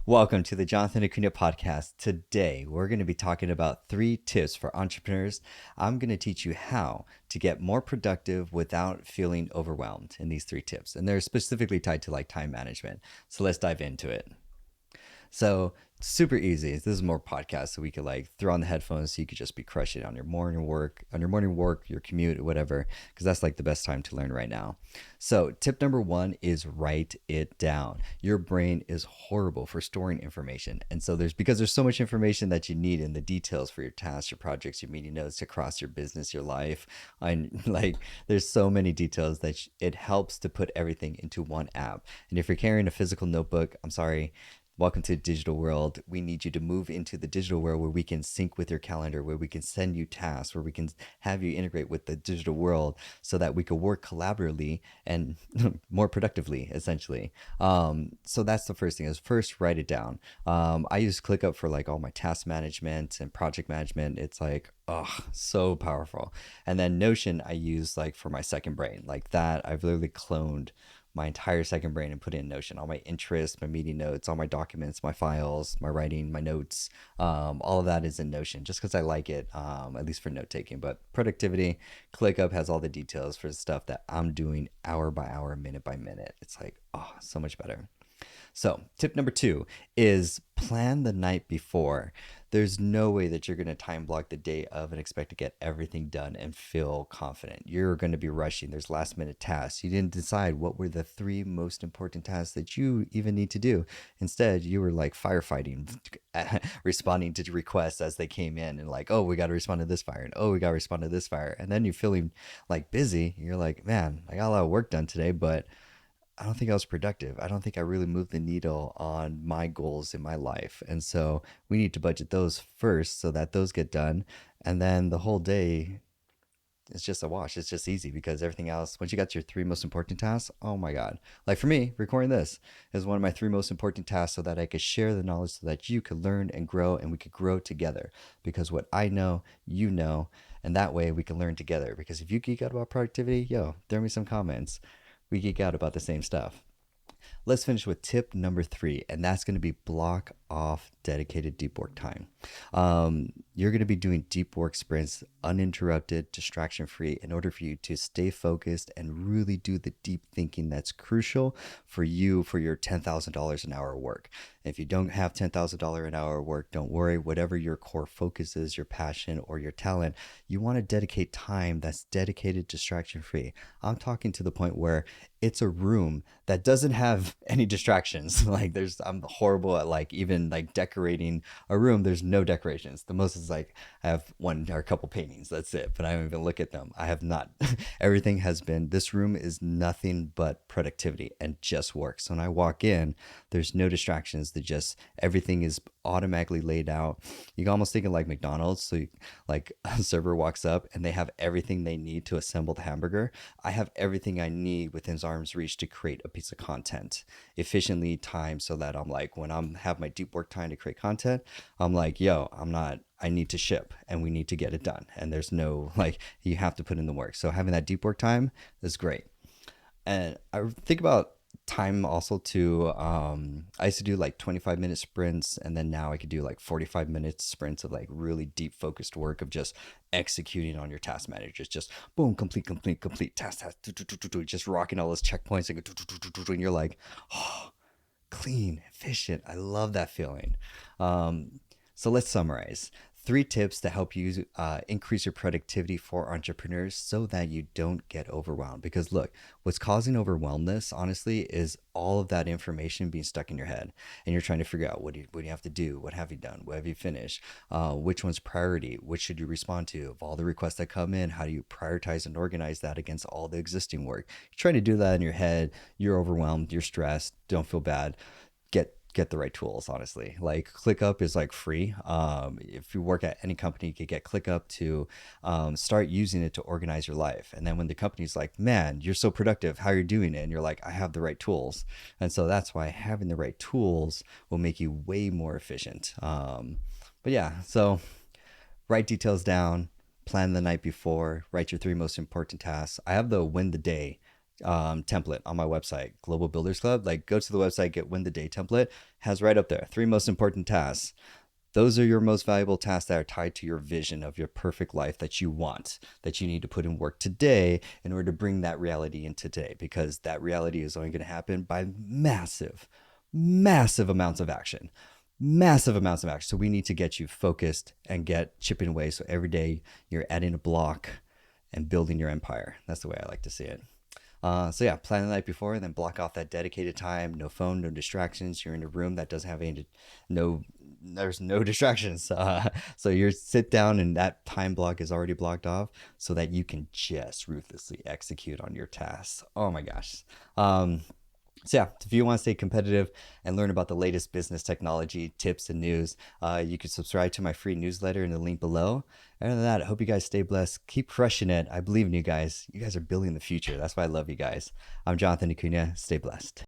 Welcome to the Jonathan Acuna podcast. Today, we're going to be talking about 3 tips for entrepreneurs. I'm going to teach you how to get more productive without feeling overwhelmed in these 3 tips. And they're specifically tied to like time management. So let's dive into it. So super easy. This is more podcast, so we could like throw on the headphones so you could just be crushing it on your morning work, your commute, whatever, because that's like the best time to learn right now. So tip number one is write it down. Your brain is horrible for storing information. And so because there's so much information that you need in the details for your tasks, your projects, your meeting notes across your business, your life. And like there's so many details that it helps to put everything into one app. And if you're carrying a physical notebook, I'm sorry, welcome to the digital world. We need you to move into the digital world where we can sync with your calendar, where we can send you tasks, where we can have you integrate with the digital world so that we can work collaboratively and more productively, essentially. So that's the first thing is first write it down. I use ClickUp for like all my task management and project management. It's like, oh, so powerful. And then Notion I use like for my second brain. Like that, I've literally cloned my entire second brain and put in Notion, all my interests, my meeting notes, all my documents, my files, my writing, my notes, all of that is in Notion just because I like it, at least for note taking. But productivity, ClickUp has all the details for the stuff that I'm doing hour by hour, minute by minute. It's like, oh, so much better. So, tip number 2 is plan the night before. There's no way that you're going to time block the day of and expect to get everything done and feel confident. You're going to be rushing. There's last minute tasks. You didn't decide what were the 3 most important tasks that you even need to do. Instead, you were like firefighting, responding to requests as they came in and like, oh, we got to respond to this fire. And oh, we got to respond to this fire. And then you're feeling like busy. You're like, man, I got a lot of work done today, but I don't think I was productive. I don't think I really moved the needle on my goals in my life. And so we need to budget those first so that those get done. And then the whole day is just a wash. It's just easy because everything else, once you got your 3 most important tasks, oh my God. Like for me, recording this is one of my 3 most important tasks so that I could share the knowledge so that you could learn and grow and we could grow together. Because what I know, you know, and that way we can learn together. Because if you geek out about productivity, yo, throw me some comments. We geek out about the same stuff. Let's finish with tip number 3, and that's going to be block off dedicated deep work time. You're going to be doing deep work sprints uninterrupted, distraction free, in order for you to stay focused and really do the deep thinking that's crucial for you for your $10,000 an hour work. If you don't have $10,000 an hour work, don't worry. Whatever your core focus is, your passion or your talent, you want to dedicate time that's dedicated, distraction free. I'm talking to the point where it's a room that doesn't have any distractions. Like I'm horrible at like even like decorating a room. There's no decorations. The most is like I have one or a couple paintings. That's it. But I don't even look at them. I have not. Everything has been, this room is nothing but productivity and just work. So when I walk in, there's no distractions. Everything is automatically laid out. You can almost think of like McDonald's. So like a server walks up and they have everything they need to assemble the hamburger. I have everything I need within arm's reach to create a piece of content efficiently timed so that I'm like, when I'm have my deep work time to create content, I'm like, yo, I need to ship and we need to get it done. And there's no like, you have to put in the work. So having that deep work time is great. And I think about time also to I used to do like 25-minute sprints, and then now I could do like 45-minute sprints of like really deep focused work of just executing on your task managers, just boom, complete task, just rocking all those checkpoints and you're like, oh, clean, efficient. I love that feeling. So let's summarize. 3 tips to help you increase your productivity for entrepreneurs so that you don't get overwhelmed. Because look, what's causing overwhelmness, honestly, is all of that information being stuck in your head. And you're trying to figure out what do you have to do? What have you done? What have you finished? Which one's priority? Which should you respond to? Of all the requests that come in, how do you prioritize and organize that against all the existing work? You're trying to do that in your head. You're overwhelmed. You're stressed. Don't feel bad. Get the right tools. Honestly, like ClickUp is like free. If you work at any company, you could get ClickUp to start using it to organize your life. And then when the company's like, man, you're so productive, how are you doing it? And you're like, I have the right tools. And so that's why having the right tools will make you way more efficient. But yeah, so write details down, plan the night before, write your 3 most important tasks. I have the win the day template on my website, Global Builders Club. Like, go to the website, get Win the Day template, has right up there 3 most important tasks. Those are your most valuable tasks that are tied to your vision of your perfect life that you want, that you need to put in work today in order to bring that reality into today, because that reality is only going to happen by massive amounts of action. Massive amounts of action. So we need to get you focused and get chipping away. So every day you're adding a block and building your empire. That's the way I like to see it. So yeah, plan the night before, and then block off that dedicated time. No phone, no distractions. You're in a room that doesn't have there's no distractions. So you sit down, and that time block is already blocked off, so that you can just ruthlessly execute on your tasks. Oh my gosh. So yeah, if you want to stay competitive and learn about the latest business technology tips and news, you can subscribe to my free newsletter in the link below. Other than that, I hope you guys stay blessed. Keep crushing it. I believe in you guys. You guys are building the future. That's why I love you guys. I'm Jonathan Acuna. Stay blessed.